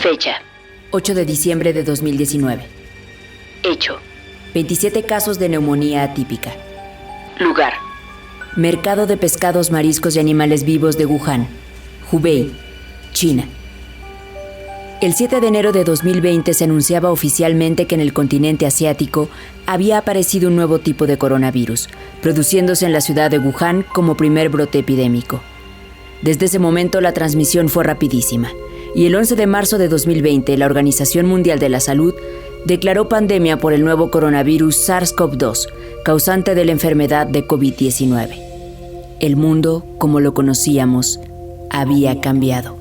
Fecha: 8 de diciembre de 2019. Hecho: 27 casos de neumonía atípica. Lugar: Mercado de pescados, mariscos y animales vivos de Wuhan, Hubei, China. El 7 de enero de 2020 se anunciaba oficialmente que en el continente asiático había aparecido un nuevo tipo de coronavirus, produciéndose en la ciudad de Wuhan como primer brote epidémico. Desde ese momento la transmisión fue rapidísima, y el 11 de marzo de 2020 la Organización Mundial de la Salud declaró pandemia por el nuevo coronavirus SARS-CoV-2, causante de la enfermedad de COVID-19. El mundo, como lo conocíamos, había cambiado.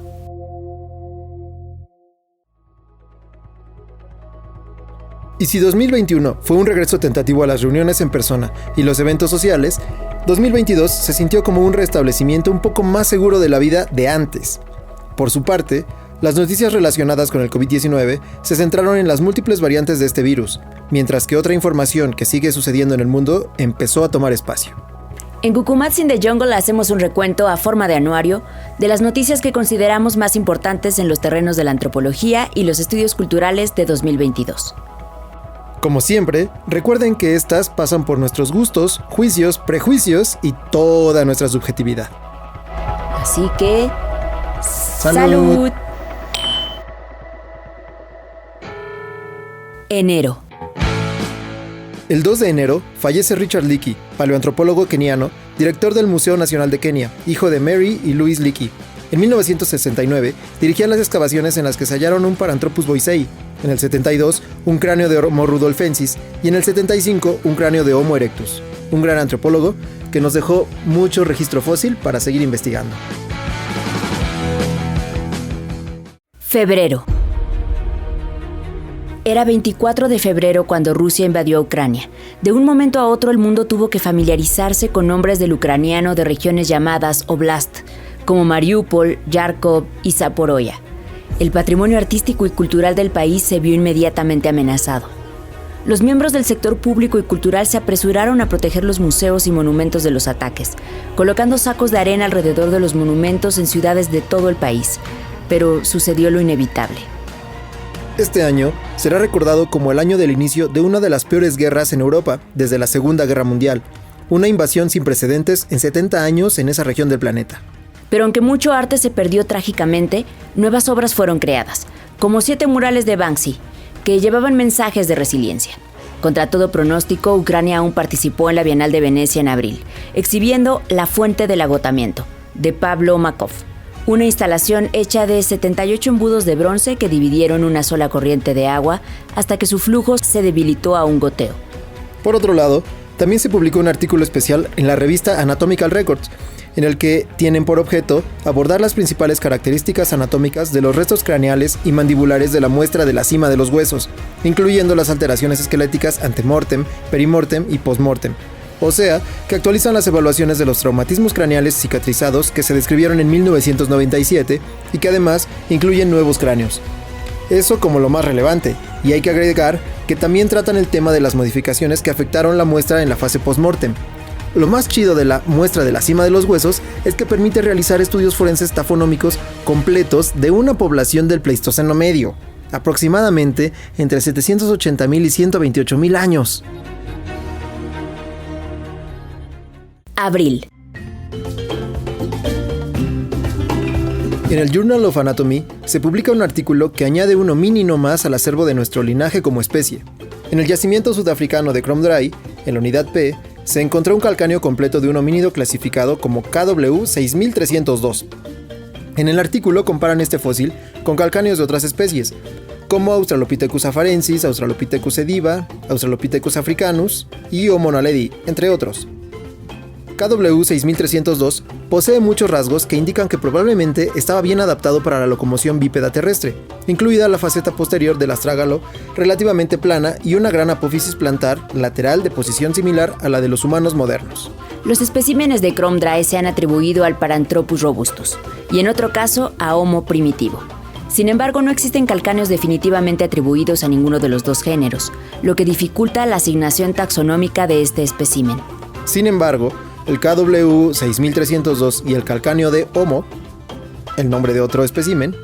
Y si 2021 fue un regreso tentativo a las reuniones en persona y los eventos sociales, 2022 se sintió como un restablecimiento un poco más seguro de la vida de antes. Por su parte, las noticias relacionadas con el COVID-19 se centraron en las múltiples variantes de este virus, mientras que otra información que sigue sucediendo en el mundo empezó a tomar espacio. En Cucumats in the Jungle hacemos un recuento a forma de anuario de las noticias que consideramos más importantes en los terrenos de la antropología y los estudios culturales de 2022. Como siempre, recuerden que estas pasan por nuestros gustos, juicios, prejuicios y toda nuestra subjetividad. Así que... ¡Salud! Enero. El 2 de enero fallece Richard Leakey, paleoantropólogo keniano, director del Museo Nacional de Kenia, hijo de Mary y Louis Leakey. En 1969 dirigía las excavaciones en las que se hallaron un Paranthropus boisei, en el 72 un cráneo de Homo rudolfensis y en el 75 un cráneo de Homo erectus. Un gran antropólogo que nos dejó mucho registro fósil para seguir investigando. Febrero. Era 24 de febrero cuando Rusia invadió Ucrania. De un momento a otro el mundo tuvo que familiarizarse con nombres del ucraniano de regiones llamadas Oblast, como Mariupol, Yarkov y Zaporozhia. El patrimonio artístico y cultural del país se vio inmediatamente amenazado. Los miembros del sector público y cultural se apresuraron a proteger los museos y monumentos de los ataques, colocando sacos de arena alrededor de los monumentos en ciudades de todo el país. Pero sucedió lo inevitable. Este año será recordado como el año del inicio de una de las peores guerras en Europa desde la Segunda Guerra Mundial, una invasión sin precedentes en 70 años en esa región del planeta. Pero aunque mucho arte se perdió trágicamente, nuevas obras fueron creadas, como 7 murales de Banksy, que llevaban mensajes de resiliencia. Contra todo pronóstico, Ucrania aún participó en la Bienal de Venecia en abril, exhibiendo La Fuente del Agotamiento, de Pablo Makov, una instalación hecha de 78 embudos de bronce que dividieron una sola corriente de agua hasta que su flujo se debilitó a un goteo. Por otro lado, también se publicó un artículo especial en la revista Anatomical Records, en el que tienen por objeto abordar las principales características anatómicas de los restos craneales y mandibulares de la muestra de la cima de los huesos, incluyendo las alteraciones esqueléticas antemortem, perimortem y postmortem. O sea, que actualizan las evaluaciones de los traumatismos craneales cicatrizados que se describieron en 1997 y que además incluyen nuevos cráneos. Eso como lo más relevante, y hay que agregar que también tratan el tema de las modificaciones que afectaron la muestra en la fase postmortem. Lo más chido de la muestra de la cima de los huesos es que permite realizar estudios forenses tafonómicos completos de una población del Pleistoceno medio, aproximadamente entre 780.000 y 128.000 años. Abril. En el Journal of Anatomy se publica un artículo que añade un homínido más al acervo de nuestro linaje como especie. En el yacimiento sudafricano de Kromdraai, en la unidad P, se encontró un calcáneo completo de un homínido clasificado como KW 6302. En el artículo comparan este fósil con calcáneos de otras especies, como Australopithecus afarensis, Australopithecus ediva, Australopithecus africanus y Homo naledi, entre otros. KW 6302 posee muchos rasgos que indican que probablemente estaba bien adaptado para la locomoción bípeda terrestre, incluida la faceta posterior del astrágalo relativamente plana y una gran apófisis plantar lateral de posición similar a la de los humanos modernos. Los especímenes de Kromdraai se han atribuido al Paranthropus robustus y en otro caso a Homo primitivo. Sin embargo, no existen calcáneos definitivamente atribuidos a ninguno de los dos géneros, lo que dificulta la asignación taxonómica de este espécimen. Sin embargo, el KW 6302 y el calcáneo de Homo, el nombre de otro espécimen,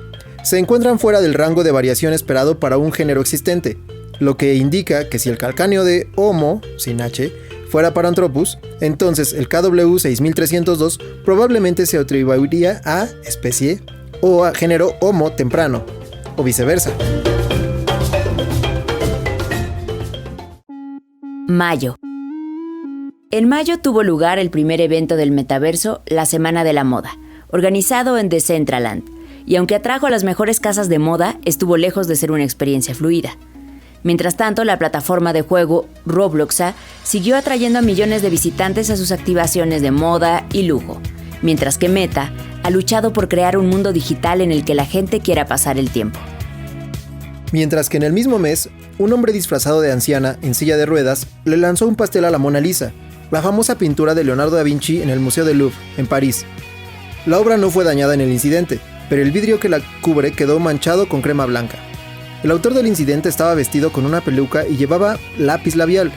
se encuentran fuera del rango de variación esperado para un género existente, lo que indica que si el calcáneo de Homo, sin H, fuera Paranthropus, entonces el KW 6302 probablemente se atribuiría a especie o a género Homo temprano, o viceversa. Mayo. En mayo tuvo lugar el primer evento del metaverso, la Semana de la Moda, organizado en Decentraland, y aunque atrajo a las mejores casas de moda, estuvo lejos de ser una experiencia fluida. Mientras tanto, la plataforma de juego Roblox siguió atrayendo a millones de visitantes a sus activaciones de moda y lujo, mientras que Meta ha luchado por crear un mundo digital en el que la gente quiera pasar el tiempo. Mientras que en el mismo mes, un hombre disfrazado de anciana en silla de ruedas le lanzó un pastel a la Mona Lisa, la famosa pintura de Leonardo da Vinci en el Museo del Louvre, en París. La obra no fue dañada en el incidente, pero el vidrio que la cubre quedó manchado con crema blanca. El autor del incidente estaba vestido con una peluca y llevaba lápiz labial.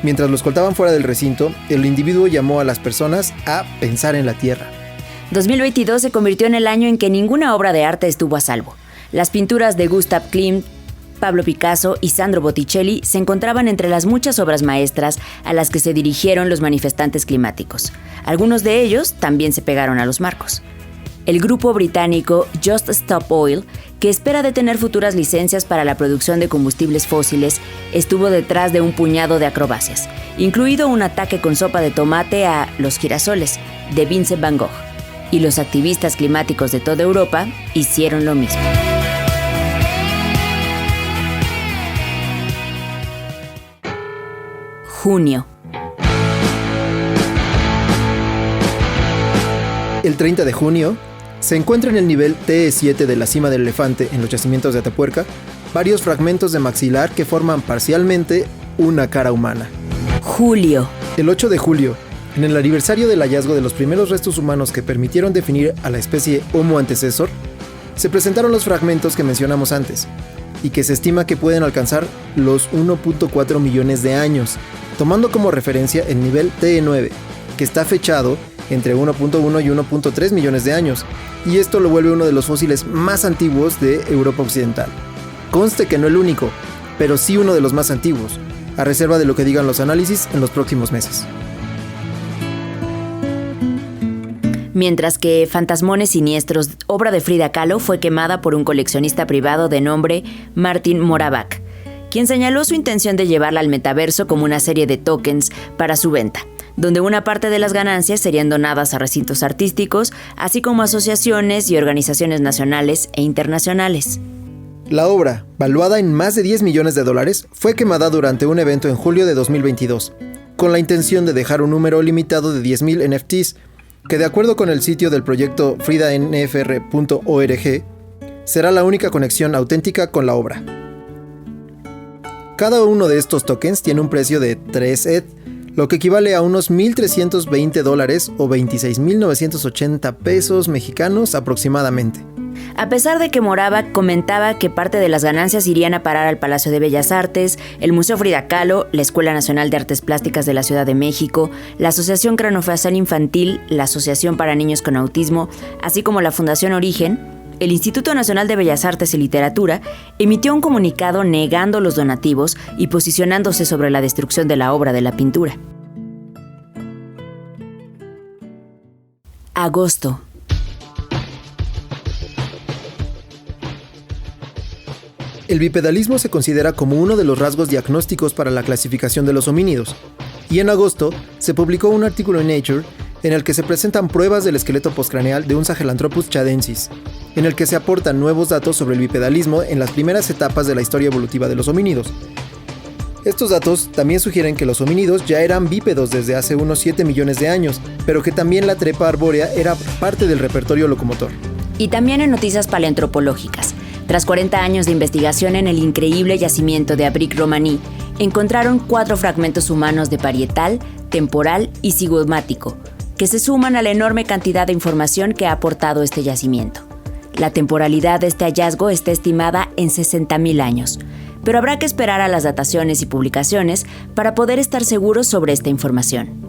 Mientras lo escoltaban fuera del recinto, el individuo llamó a las personas a pensar en la tierra. 2022 se convirtió en el año en que ninguna obra de arte estuvo a salvo. Las pinturas de Gustav Klimt, Pablo Picasso y Sandro Botticelli se encontraban entre las muchas obras maestras a las que se dirigieron los manifestantes climáticos. Algunos de ellos también se pegaron a los marcos. El grupo británico Just Stop Oil, que espera detener futuras licencias para la producción de combustibles fósiles, estuvo detrás de un puñado de acrobacias, incluido un ataque con sopa de tomate a Los girasoles, de Vincent Van Gogh. Y los activistas climáticos de toda Europa hicieron lo mismo. Junio. El 30 de junio, se encuentra en el nivel TE7 de la cima del elefante en los yacimientos de Atapuerca varios fragmentos de maxilar que forman parcialmente una cara humana. Julio. El 8 de julio, en el aniversario del hallazgo de los primeros restos humanos que permitieron definir a la especie Homo antecessor, se presentaron los fragmentos que mencionamos antes, y que se estima que pueden alcanzar los 1.4 millones de años, tomando como referencia el nivel TE9, que está fechado entre 1.1 y 1.3 millones de años, y esto lo vuelve uno de los fósiles más antiguos de Europa Occidental. Conste que no el único, pero sí uno de los más antiguos, a reserva de lo que digan los análisis en los próximos meses. Mientras que Fantasmones Siniestros, obra de Frida Kahlo, fue quemada por un coleccionista privado de nombre Martin Moravec, quien señaló su intención de llevarla al metaverso como una serie de tokens para su venta, donde una parte de las ganancias serían donadas a recintos artísticos, así como a asociaciones y organizaciones nacionales e internacionales. La obra, valuada en más de $10 millones, fue quemada durante un evento en julio de 2022, con la intención de dejar un número limitado de 10,000 NFTs, que de acuerdo con el sitio del proyecto fridanfr.org, será la única conexión auténtica con la obra. Cada uno de estos tokens tiene un precio de 3 ETH, lo que equivale a unos $1,320 o 26,980 pesos mexicanos aproximadamente. A pesar de que Moravec comentaba que parte de las ganancias irían a parar al Palacio de Bellas Artes, el Museo Frida Kahlo, la Escuela Nacional de Artes Plásticas de la Ciudad de México, la Asociación Craneofacial Infantil, la Asociación para Niños con Autismo, así como la Fundación Origen, el Instituto Nacional de Bellas Artes y Literatura emitió un comunicado negando los donativos y posicionándose sobre la destrucción de la obra de la pintura. Agosto. El bipedalismo se considera como uno de los rasgos diagnósticos para la clasificación de los homínidos, y en agosto se publicó un artículo en Nature en el que se presentan pruebas del esqueleto postcraneal de un Sahelanthropus chadensis, en el que se aportan nuevos datos sobre el bipedalismo en las primeras etapas de la historia evolutiva de los homínidos. Estos datos también sugieren que los homínidos ya eran bípedos desde hace unos 7 millones de años, pero que también la trepa arbórea era parte del repertorio locomotor. Y también en noticias paleantropológicas. Tras 40 años de investigación en el increíble yacimiento de Abric-Romaní, encontraron 4 fragmentos humanos de parietal, temporal y cigomático, que se suman a la enorme cantidad de información que ha aportado este yacimiento. La temporalidad de este hallazgo está estimada en 60,000 años, pero habrá que esperar a las dataciones y publicaciones para poder estar seguros sobre esta información.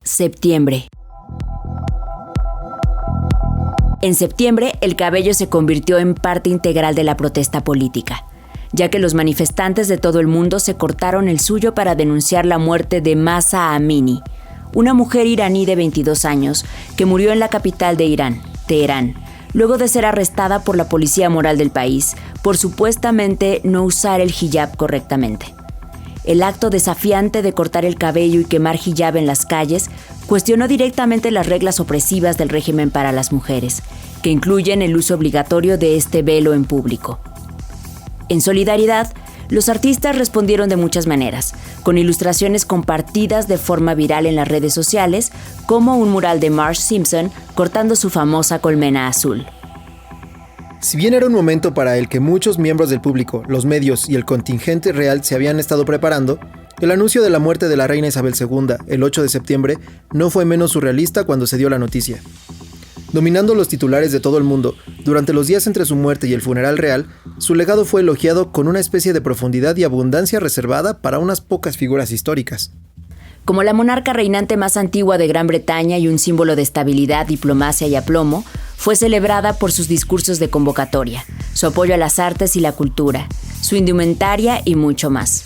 Septiembre. En septiembre, el cabello se convirtió en parte integral de la protesta política, ya que los manifestantes de todo el mundo se cortaron el suyo para denunciar la muerte de Mahsa Amini, una mujer iraní de 22 años que murió en la capital de Irán, Teherán, luego de ser arrestada por la policía moral del país por supuestamente no usar el hijab correctamente. El acto desafiante de cortar el cabello y quemar hijab en las calles cuestionó directamente las reglas opresivas del régimen para las mujeres, que incluyen el uso obligatorio de este velo en público. En solidaridad, los artistas respondieron de muchas maneras, con ilustraciones compartidas de forma viral en las redes sociales, como un mural de Marge Simpson cortando su famosa colmena azul. Si bien era un momento para el que muchos miembros del público, los medios y el contingente real se habían estado preparando, el anuncio de la muerte de la reina Isabel II, el 8 de septiembre, no fue menos surrealista cuando se dio la noticia. Dominando los titulares de todo el mundo, durante los días entre su muerte y el funeral real, su legado fue elogiado con una especie de profundidad y abundancia reservada para unas pocas figuras históricas. Como la monarca reinante más antigua de Gran Bretaña y un símbolo de estabilidad, diplomacia y aplomo, fue celebrada por sus discursos de convocatoria, su apoyo a las artes y la cultura, su indumentaria y mucho más.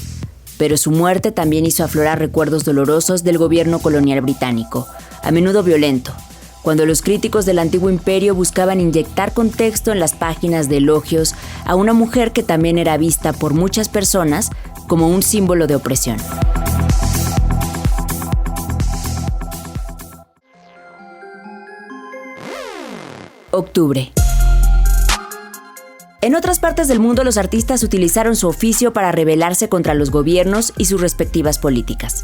Pero su muerte también hizo aflorar recuerdos dolorosos del gobierno colonial británico, a menudo violento, cuando los críticos del antiguo imperio buscaban inyectar contexto en las páginas de elogios a una mujer que también era vista por muchas personas como un símbolo de opresión. Octubre. En otras partes del mundo, los artistas utilizaron su oficio para rebelarse contra los gobiernos y sus respectivas políticas.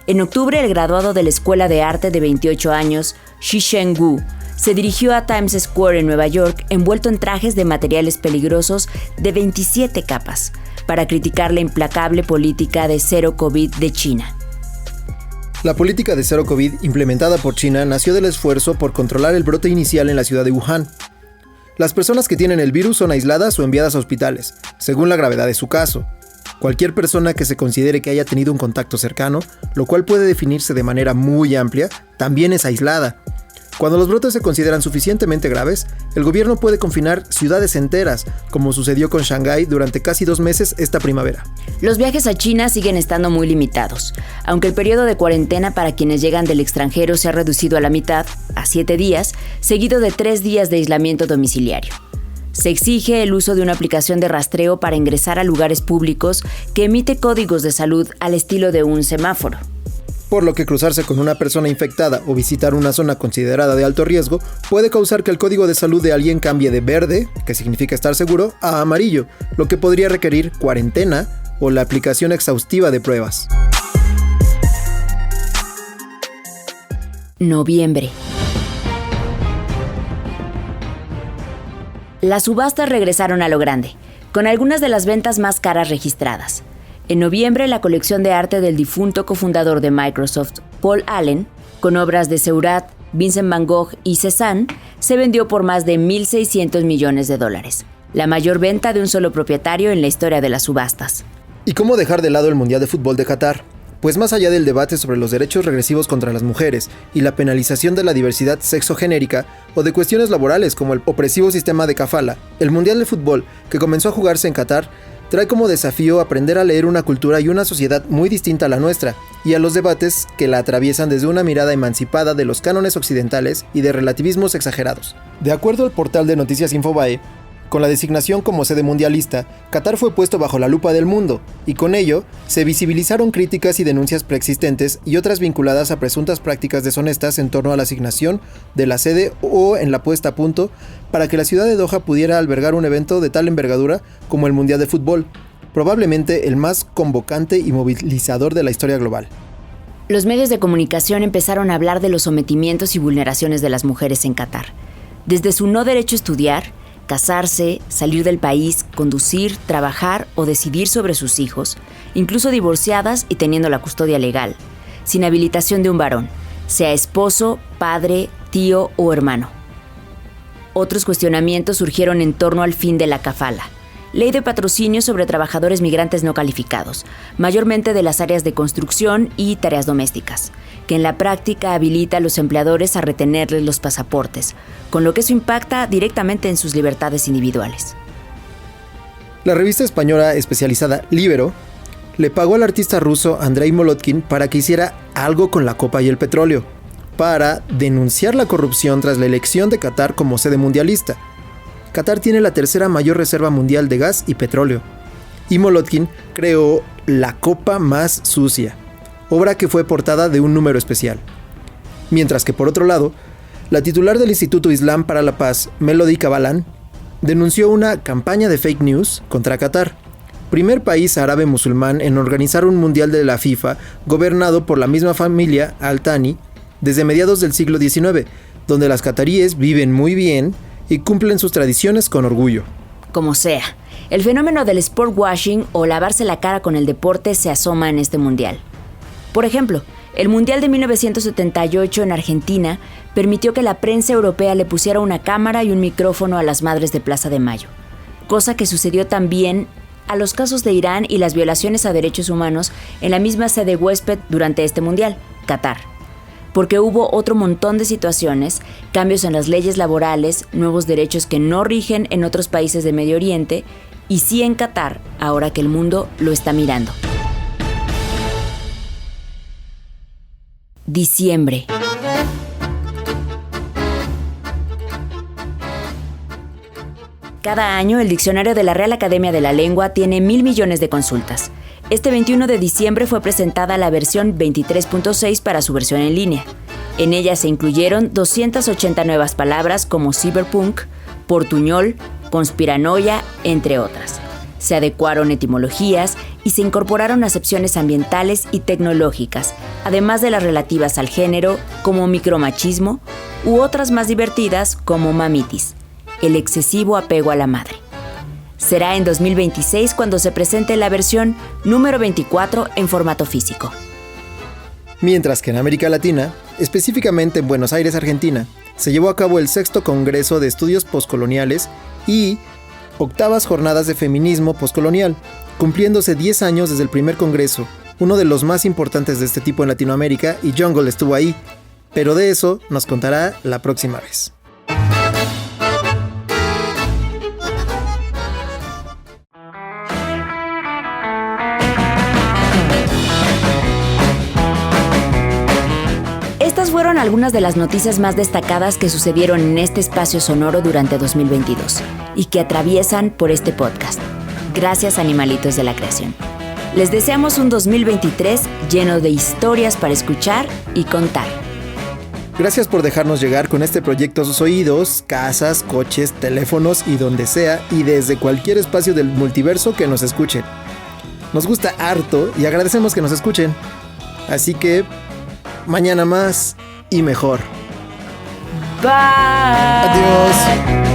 En octubre, el graduado de la Escuela de Arte de 28 años, Xisheng Wu, se dirigió a Times Square en Nueva York envuelto en trajes de materiales peligrosos de 27 capas para criticar la implacable política de cero COVID de China. La política de cero COVID implementada por China nació del esfuerzo por controlar el brote inicial en la ciudad de Wuhan. Las personas que tienen el virus son aisladas o enviadas a hospitales, según la gravedad de su caso. Cualquier persona que se considere que haya tenido un contacto cercano, lo cual puede definirse de manera muy amplia, también es aislada. Cuando los brotes se consideran suficientemente graves, el gobierno puede confinar ciudades enteras, como sucedió con Shanghái durante casi 2 meses esta primavera. Los viajes a China siguen estando muy limitados, aunque el periodo de cuarentena para quienes llegan del extranjero se ha reducido a la mitad, a 7 días, seguido de 3 días de aislamiento domiciliario. Se exige el uso de una aplicación de rastreo para ingresar a lugares públicos que emite códigos de salud al estilo de un semáforo. Por lo que cruzarse con una persona infectada o visitar una zona considerada de alto riesgo puede causar que el código de salud de alguien cambie de verde, que significa estar seguro, a amarillo, lo que podría requerir cuarentena o la aplicación exhaustiva de pruebas. Noviembre. Las subastas regresaron a lo grande, con algunas de las ventas más caras registradas. En noviembre, la colección de arte del difunto cofundador de Microsoft, Paul Allen, con obras de Seurat, Vincent van Gogh y Cézanne, se vendió por más de $1.600 millones, la mayor venta de un solo propietario en la historia de las subastas. ¿Y cómo dejar de lado el Mundial de Fútbol de Qatar? Pues más allá del debate sobre los derechos regresivos contra las mujeres y la penalización de la diversidad sexogenérica o de cuestiones laborales como el opresivo sistema de kafala, el Mundial de Fútbol, que comenzó a jugarse en Qatar, trae como desafío aprender a leer una cultura y una sociedad muy distinta a la nuestra, y a los debates que la atraviesan desde una mirada emancipada de los cánones occidentales y de relativismos exagerados. De acuerdo al portal de noticias Infobae, con la designación como sede mundialista, Qatar fue puesto bajo la lupa del mundo, y con ello se visibilizaron críticas y denuncias preexistentes y otras vinculadas a presuntas prácticas deshonestas en torno a la asignación de la sede o en la puesta a punto para que la ciudad de Doha pudiera albergar un evento de tal envergadura como el Mundial de Fútbol, probablemente el más convocante y movilizador de la historia global. Los medios de comunicación empezaron a hablar de los sometimientos y vulneraciones de las mujeres en Qatar, desde su no derecho a estudiar, casarse, salir del país, conducir, trabajar o decidir sobre sus hijos, incluso divorciadas y teniendo la custodia legal, sin habilitación de un varón, sea esposo, padre, tío o hermano. Otros cuestionamientos surgieron en torno al fin de la kafala, Ley de patrocinio sobre trabajadores migrantes no calificados, mayormente de las áreas de construcción y tareas domésticas, que en la práctica habilita a los empleadores a retenerles los pasaportes, con lo que eso impacta directamente en sus libertades individuales. La revista española especializada Libero le pagó al artista ruso Andrei Molotkin para que hiciera algo con la copa y el petróleo, para denunciar la corrupción tras la elección de Qatar como sede mundialista. Qatar tiene la tercera mayor reserva mundial de gas y petróleo, y Molotkin creó la copa más sucia, obra que fue portada de un número especial. Mientras que por otro lado, la titular del Instituto Islam para la Paz, Melody Cabalán, denunció una campaña de fake news contra Qatar, primer país árabe musulmán en organizar un mundial de la FIFA gobernado por la misma familia Al Thani desde mediados del siglo XIX, donde las cataríes viven muy bien y cumplen sus tradiciones con orgullo. Como sea, el fenómeno del sport washing o lavarse la cara con el deporte se asoma en este mundial. Por ejemplo, el Mundial de 1978 en Argentina permitió que la prensa europea le pusiera una cámara y un micrófono a las madres de Plaza de Mayo, cosa que sucedió también a los casos de Irán y las violaciones a derechos humanos en la misma sede huésped durante este mundial, Qatar. Porque hubo otro montón de situaciones, cambios en las leyes laborales, nuevos derechos que no rigen en otros países de Medio Oriente y sí en Qatar, ahora que el mundo lo está mirando. Diciembre. Cada año, el diccionario de la Real Academia de la Lengua tiene 1,000 millones de consultas. Este 21 de diciembre fue presentada la versión 23.6 para su versión en línea. En ella se incluyeron 280 nuevas palabras como cyberpunk, portuñol, conspiranoia, entre otras. Se adecuaron etimologías y se incorporaron acepciones ambientales y tecnológicas, además de las relativas al género, como micromachismo, u otras más divertidas como mamitis, el excesivo apego a la madre. Será en 2026 cuando se presente la versión número 24 en formato físico. Mientras que en América Latina, específicamente en Buenos Aires, Argentina, se llevó a cabo el 6º Congreso de Estudios Postcoloniales y 8ª Jornadas de Feminismo Postcolonial, cumpliéndose 10 años desde el primer congreso, uno de los más importantes de este tipo en Latinoamérica, y Jungle estuvo ahí, pero de eso nos contará la próxima vez. Estas fueron algunas de las noticias más destacadas que sucedieron en este espacio sonoro durante 2022 y que atraviesan por este podcast. Gracias, animalitos de la creación. Les deseamos un 2023 lleno de historias para escuchar y contar. Gracias por dejarnos llegar con este proyecto a sus oídos, casas, coches, teléfonos y donde sea y desde cualquier espacio del multiverso que nos escuchen. Nos gusta harto y agradecemos que nos escuchen. Así que mañana más y mejor. Bye. Adiós.